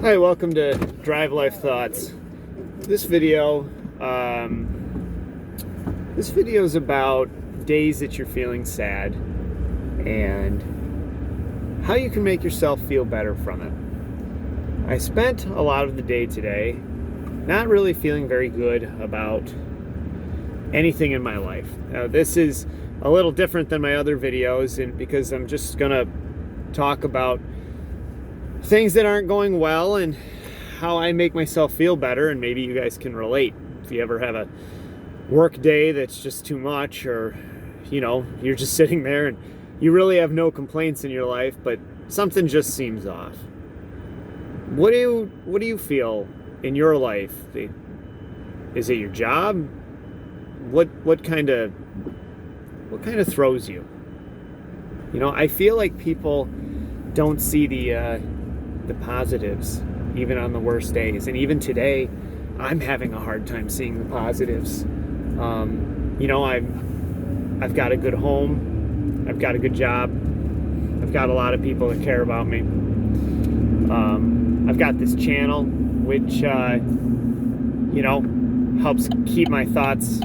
Hi, welcome to Drive Life Thoughts. This video, is about days that you're feeling sad and how you can make yourself feel better from it. I spent a lot of the day today not really feeling very good about anything in my life. Now, this is a little different than my other videos, and because I'm just gonna talk about things that aren't going well and how I make myself feel better, and maybe you guys can relate. If you ever have a work day that's just too much, or you're just sitting there and you really have no complaints in your life, but something just seems off. What do you feel in your life? Is it your job? What kind of throws you? I feel like people don't see the positives even on the worst days, and even today I'm having a hard time seeing the positives. I've got a good home, I've got a good job, I've got a lot of people that care about me. I've got this channel which helps keep my thoughts.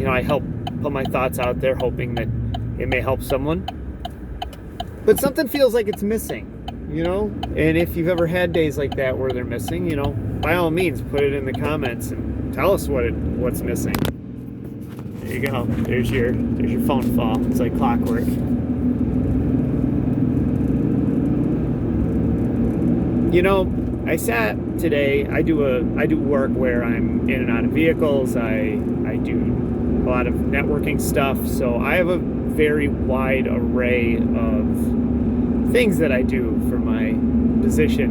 I help put my thoughts out there hoping that it may help someone, but something feels like it's missing. And if you've ever had days like that where they're missing, by all means, put it in the comments and tell us what's missing. There you go. There's your phone fall. It's like clockwork. I sat today. I do work where I'm in and out of vehicles. I do a lot of networking stuff, so I have a very wide array of things that I do for my position.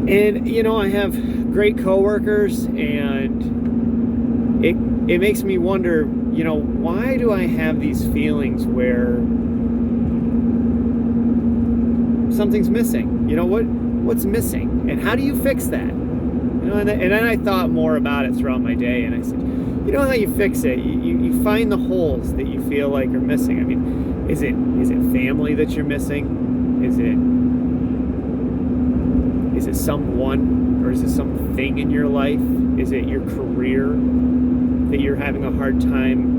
And I have great coworkers, and it makes me wonder, why do I have these feelings where something's missing? What's missing, and how do you fix that? And then I thought more about it throughout my day, and I said, how you fix it? You find the holes that you feel like are missing. I mean, is it family that you're missing? Is it someone, or is it something in your life? Is it your career that you're having a hard time,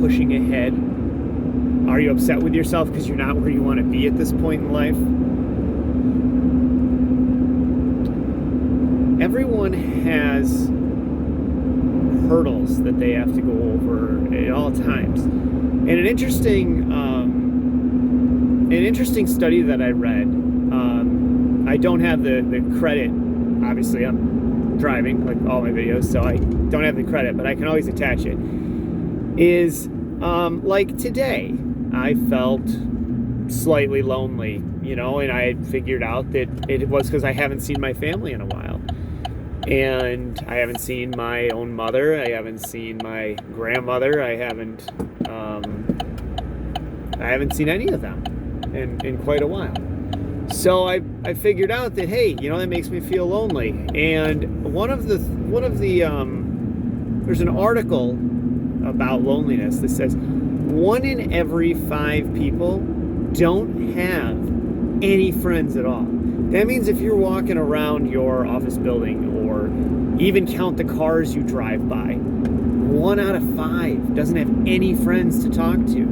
pushing ahead? Are you upset with yourself because you're not where you want to be at this point in life? Everyone has hurdles that they have to go over at all times. And an interesting study that I read, I don't have the credit, obviously I'm driving like all my videos, so I don't have the credit, but I can always attach it, is like today I felt slightly lonely, and I had figured out that it was because I haven't seen my family in a while. And I haven't seen my own mother. I haven't seen my grandmother. I haven't seen any of them in quite a while. So I figured out that, hey, that makes me feel lonely. And there's an article about loneliness that says 1 in every 5 people don't have any friends at all. That means if you're walking around your office building, or even count the cars you drive by, 1 out of 5 doesn't have any friends to talk to.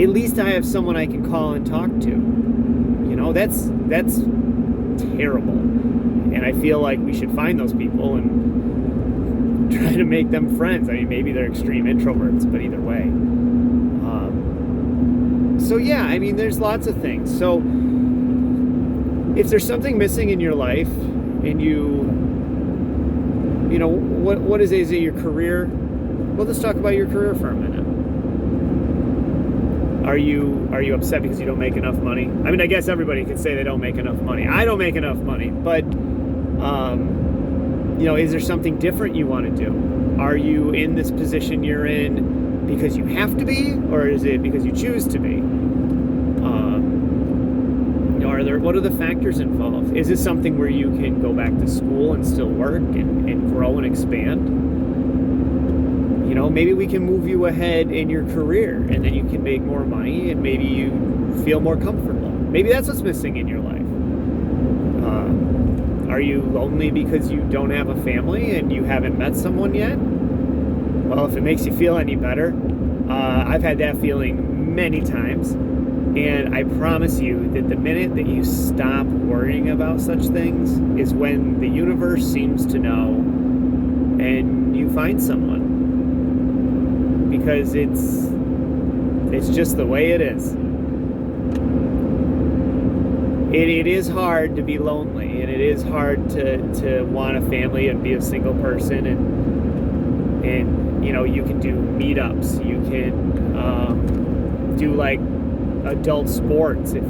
At least I have someone I can call and talk to. That's terrible. And I feel like we should find those people and try to make them friends. I mean, maybe they're extreme introverts, but either way. So yeah, I mean, there's lots of things. So if there's something missing in your life, and what is it? Is it your career? Well, let's talk about your career for a minute. Are you upset because you don't make enough money? I mean, I guess everybody could say they don't make enough money. I don't make enough money, but is there something different you want to do? Are you in this position you're in because you have to be, or is it because you choose to be? What are the factors involved? Is it something where you can go back to school and still work and grow and expand? Maybe we can move you ahead in your career, and then you can make more money, and maybe you feel more comfortable. Maybe that's what's missing in your life. Are you lonely because you don't have a family and you haven't met someone yet? Well, if it makes you feel any better, I've had that feeling many times. And I promise you that the minute that you stop worrying about such things is when the universe seems to know and you find someone. Because it's just the way it is. It is hard to be lonely, and it is hard to want a family and be a single person, and you know, you can do meetups, you can do like adult sports if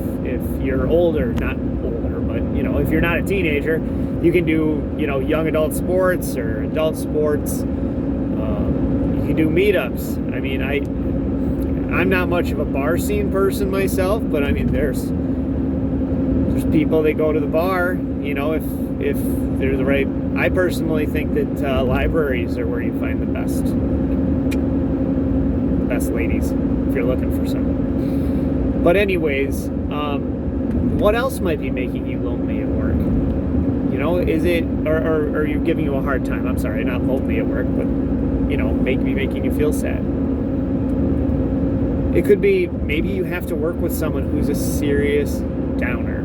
you're older, not older, but you know, if you're not a teenager, you can do, you know, young adult sports or adult sports. You can do meetups. I mean, I'm not much of a bar scene person myself, but I mean, there's people that go to the bar, you know, if they're the right. I personally think that libraries are where you find the best ladies if you're looking for some. But anyways, what else might be making you lonely at work? You know, is it, or are you giving you a hard time? I'm sorry, not lonely at work, but you know, making you feel sad. It could be maybe you have to work with someone who's a serious downer,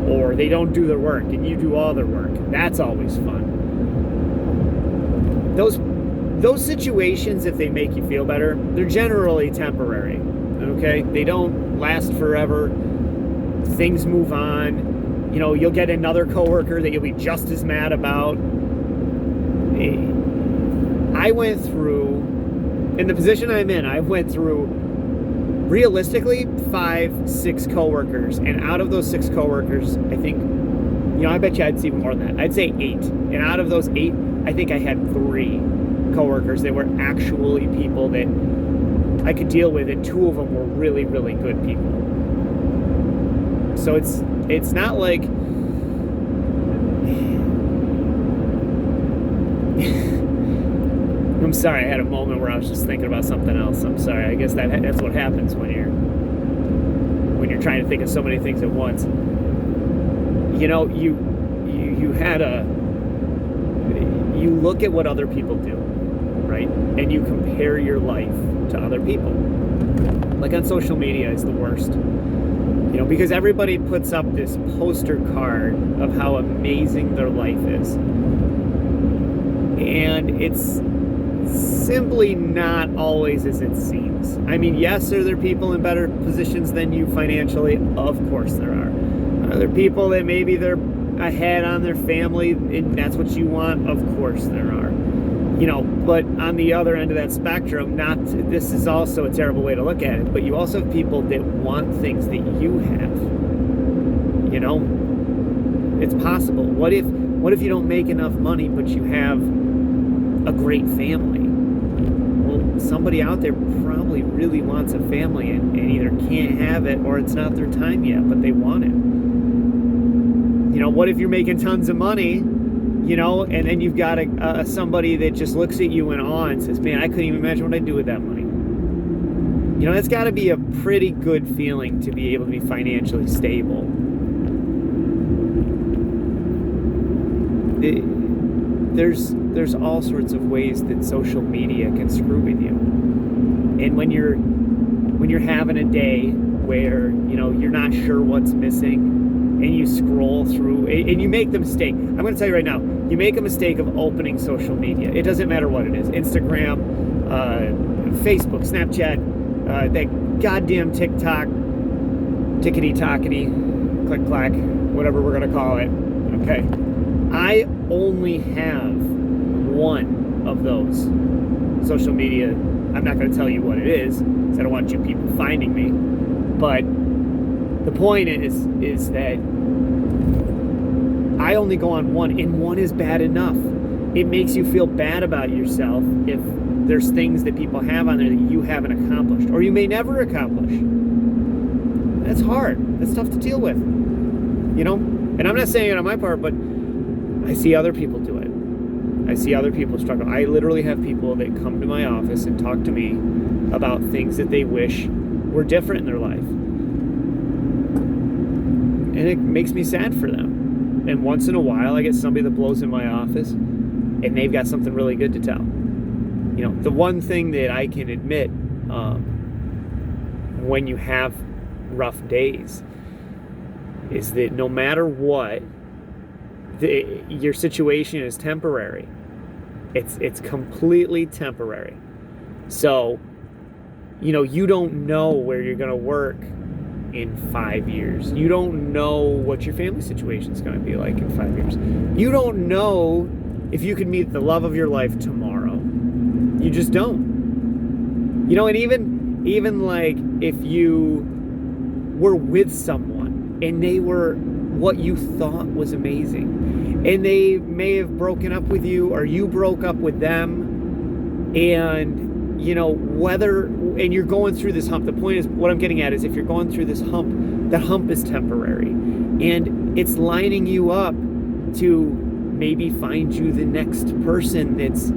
or they don't do their work and you do all their work. That's always fun. Those situations, if they make you feel better, they're generally temporary. Okay? They don't last forever. Things move on. You know, you'll get another coworker that you'll be just as mad about. I went through, in the position I'm in, I went through realistically 5-6 coworkers, and out of those 6 coworkers, I think, you know, I bet you I'd see even more than that. I'd say 8, and out of those 8, I think I had 3 coworkers that were actually people that I could deal with, and 2 of them were really, really good people. So it's not like I'm sorry, I had a moment where I was just thinking about something else. I'm sorry. I guess that's what happens when you're trying to think of so many things at once. You know, you look at what other people do, right? And you compare your life to other people. Like on social media is the worst. You know, because everybody puts up this poster card of how amazing their life is. And it's simply not always as it seems. I mean, yes, are there people in better positions than you financially? Of course there are. Are there people that maybe they're ahead on their family and that's what you want? Of course there are. You know, but on the other end of that spectrum, this is also a terrible way to look at it, but you also have people that want things that you have. You know, it's possible. What if you don't make enough money, but you have a great family? Well, somebody out there probably really wants a family and either can't have it or it's not their time yet, but they want it. You know, what if you're making tons of money, you know, and then you've got somebody that just looks at you in awe and says, man, I couldn't even imagine what I'd do with that money. You know, that's got to be a pretty good feeling to be able to be financially stable. There's all sorts of ways that social media can screw with you. And when you're having a day where, you know, you're not sure what's missing, and you scroll through, and you make the mistake. I'm going to tell you right now, you make a mistake of opening social media. It doesn't matter what it is. Instagram, Facebook, Snapchat, that goddamn TikTok, tickety-tockety, click-clack, whatever we're going to call it. Okay. I only have one of those social media. I'm not going to tell you what it is, because I don't want you people finding me. But the point is that I only go on one, and one is bad enough. It makes you feel bad about yourself if there's things that people have on there that you haven't accomplished, or you may never accomplish. That's hard. That's tough to deal with. You know? And I'm not saying it on my part, but I see other people do it. I see other people struggle. I literally have people that come to my office and talk to me about things that they wish were different in their life. and it makes me sad for them. And once in a while, I get somebody that blows in my office, and they've got something really good to tell. You know, the one thing that I can admit when you have rough days is that no matter what, your situation is temporary. It's completely temporary. So, you know, you don't know where you're going to work in 5 years. You don't know what your family situation is going to be like in 5 years. You don't know if you can meet the love of your life tomorrow. You just don't. You know, and even like if you were with someone and they were what you thought was amazing, and they may have broken up with you, or you broke up with them, and you know, and you're going through this hump. The point is, what I'm getting at is, if you're going through this hump, that hump is temporary, and it's lining you up to maybe find you the next person that's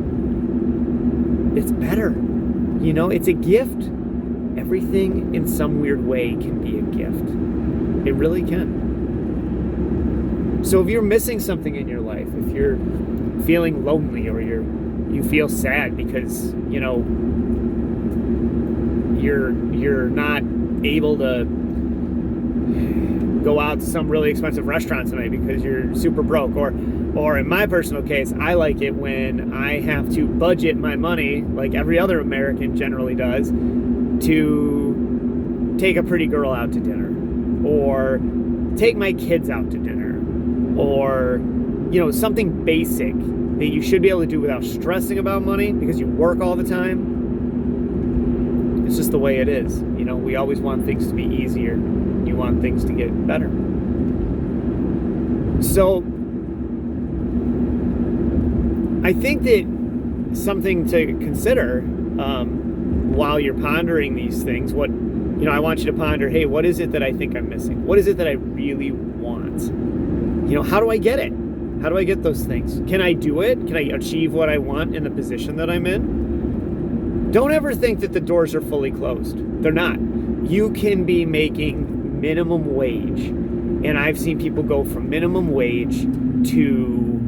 better. You know, it's a gift. Everything in some weird way can be a gift. It really can. So if you're missing something in your life, if you're feeling lonely, or you feel sad because, you know, you're not able to go out to some really expensive restaurant tonight because you're super broke, or in my personal case, I like it when I have to budget my money, like every other American generally does, to take a pretty girl out to dinner, or take my kids out to dinner, or, you know, something basic that you should be able to do without stressing about money because you work all the time. It's just the way it is. You know, we always want things to be easier. You want things to get better. So I think that something to consider while you're pondering these things, I want you to ponder, hey, what is it that I think I'm missing? What is it that I really want? You know, how do I get it? How do I get those things? Can I do it? Can I achieve what I want in the position that I'm in? Don't ever think that the doors are fully closed. They're not. You can be making minimum wage. And I've seen people go from minimum wage to,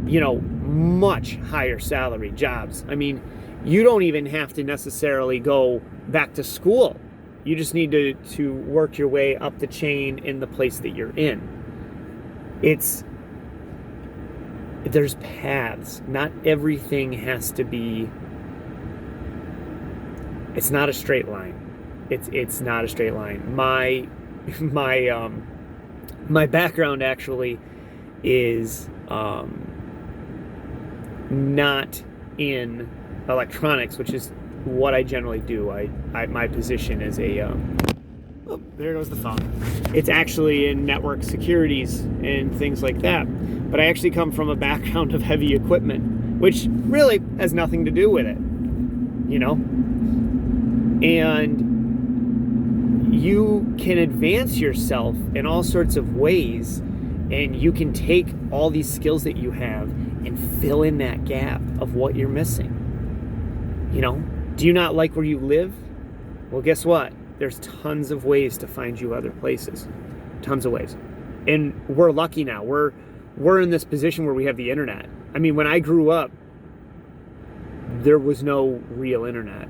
you know, much higher salary jobs. I mean, you don't even have to necessarily go back to school. You just need to work your way up the chain in the place that you're in. There's paths. Not everything has to be. It's not a straight line. It's not a straight line. My background actually is not in electronics, which is what I generally do. My position is oh, there goes the phone. It's actually in network securities and things like that. But I actually come from a background of heavy equipment, which really has nothing to do with it, you know? And you can advance yourself in all sorts of ways, and you can take all these skills that you have and fill in that gap of what you're missing. You know, do you not like where you live? Well, guess what? There's tons of ways to find you other places. Tons of ways. And we're lucky now. We're in this position where we have the internet. I mean, when I grew up, there was no real internet.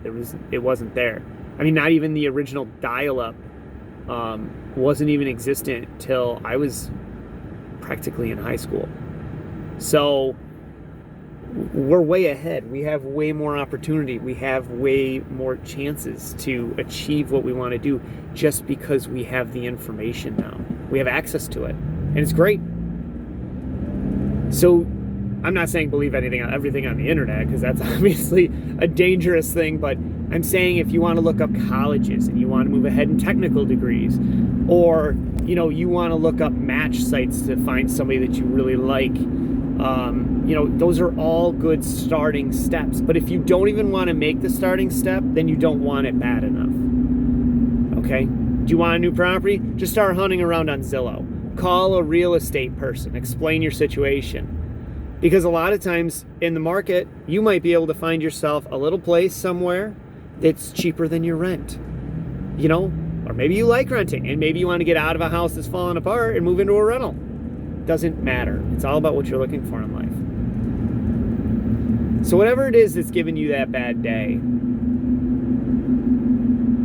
It wasn't there. I mean, not even the original dial-up wasn't even existent till I was practically in high school. So we're way ahead. We have way more opportunity. We have way more chances to achieve what we want to do just because we have the information now. We have access to it, and it's great. So I'm not saying believe everything on the internet, because that's obviously a dangerous thing, but I'm saying if you want to look up colleges and you want to move ahead in technical degrees, or you know, you want to look up match sites to find somebody that you really like, you know, those are all good starting steps. But if you don't even want to make the starting step, then you don't want it bad enough. Okay? Do you want a new property? Just start hunting around on Zillow. Call a real estate person. Explain your situation. Because a lot of times in the market, you might be able to find yourself a little place somewhere that's cheaper than your rent. You know, Or maybe you like renting, and maybe you want to get out of a house that's falling apart and move into a rental. Doesn't matter. It's all about what you're looking for in life. So whatever it is that's giving you that bad day,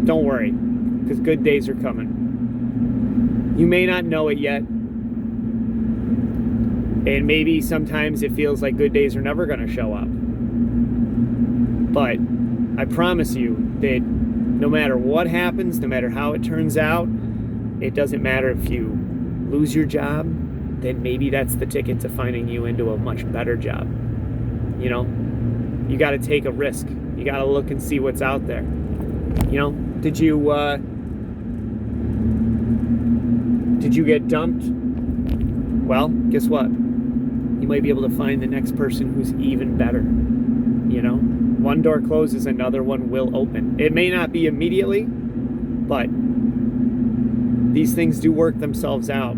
don't worry, because good days are coming. You may not know it yet, and maybe sometimes it feels like good days are never going to show up. But I promise you that no matter what happens, no matter how it turns out, it doesn't matter if you lose your job, then maybe that's the ticket to finding you into a much better job. You know, you got to take a risk. You got to look and see what's out there. You know, did you get dumped? Well, guess what? You might be able to find the next person who's even better. You know, one door closes, another one will open. It may not be immediately, but these things do work themselves out.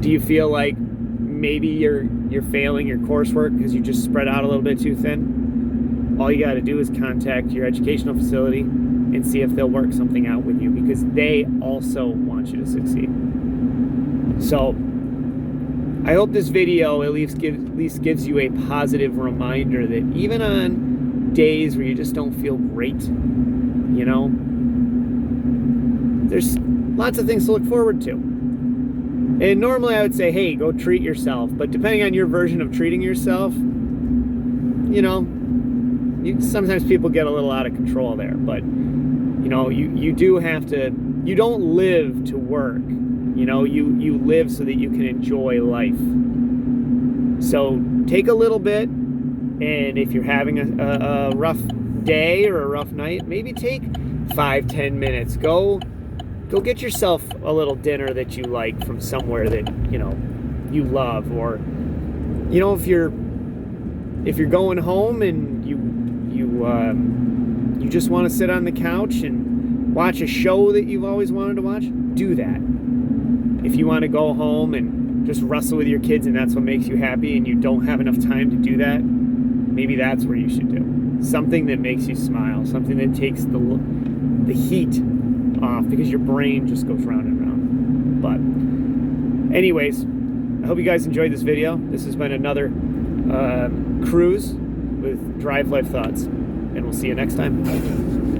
Do you feel like maybe you're failing your coursework because you just spread out a little bit too thin? All you got to do is contact your educational facility and see if they'll work something out with you, because they also want you to succeed. So I hope this video at least gives you a positive reminder that even on days where you just don't feel great, you know, there's lots of things to look forward to. And normally I would say, hey, go treat yourself. But depending on your version of treating yourself, you know, sometimes people get a little out of control there. But, you know, you do have to, you don't live to work. You know, you live so that you can enjoy life. So take a little bit, and if you're having a rough day or a rough night, maybe take 5-10 minutes. Go get yourself a little dinner that you like from somewhere that, you know, you love. Or, you know, if you're going home and you just want to sit on the couch and watch a show that you've always wanted to watch, do that. If you want to go home and just wrestle with your kids and that's what makes you happy and you don't have enough time to do that, maybe that's where you should do. Something that makes you smile, something that takes the heat off, because your brain just goes round and round. But anyways, I hope you guys enjoyed this video. This has been another cruise with Drive Life Thoughts, and we'll see you next time.